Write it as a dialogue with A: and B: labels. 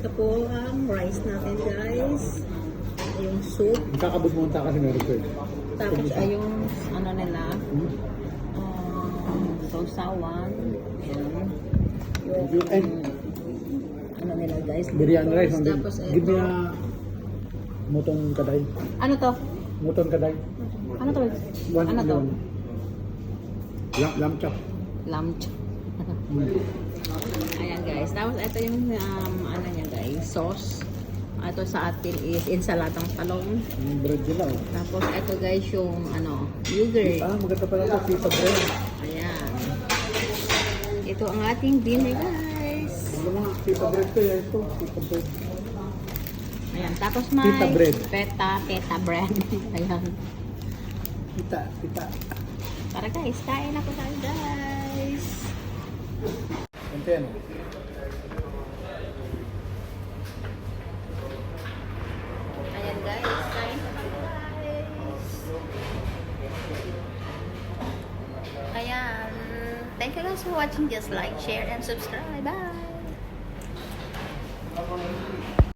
A: Ito po ang rice natin, guys. Yung soup.
B: Kakabot mo ang kasi meron ko eh.
A: Tapos ay yung ano nila, sausawan. Ayan. Yung ano nila, guys.
B: Biryani rice.
A: Tapos
B: Give me
A: ito.
B: a mutton kaday.
A: Ano to?
B: Mutton kaday.
A: Ano to?
B: One,
A: Ano to?
B: Lamb chop.
A: Lamb chop. Ayan, guys. Tapos ito yung ano niya, guys, sauce. Ito sa atin is ensaladang talong.
B: Yung bread nila oh.
A: Tapos ito, guys, yung ano, yogurt.
B: Maganda pala ito. Pita bread.
A: Ayan. Ito ang ating dinner, guys.
B: Ano mga pita bread ko yan ito. Pita bread.
A: Ayan. Tapos may
B: Pita bread.
A: Pita bread. Ayan.
B: Pita.
A: Tara, guys. Kain ako tayo, guys.
B: Ito yan oh.
A: Ayan, guys. Kain ako, guys. Ayan. Thank you guys for watching. Just like, share, and subscribe. Bye!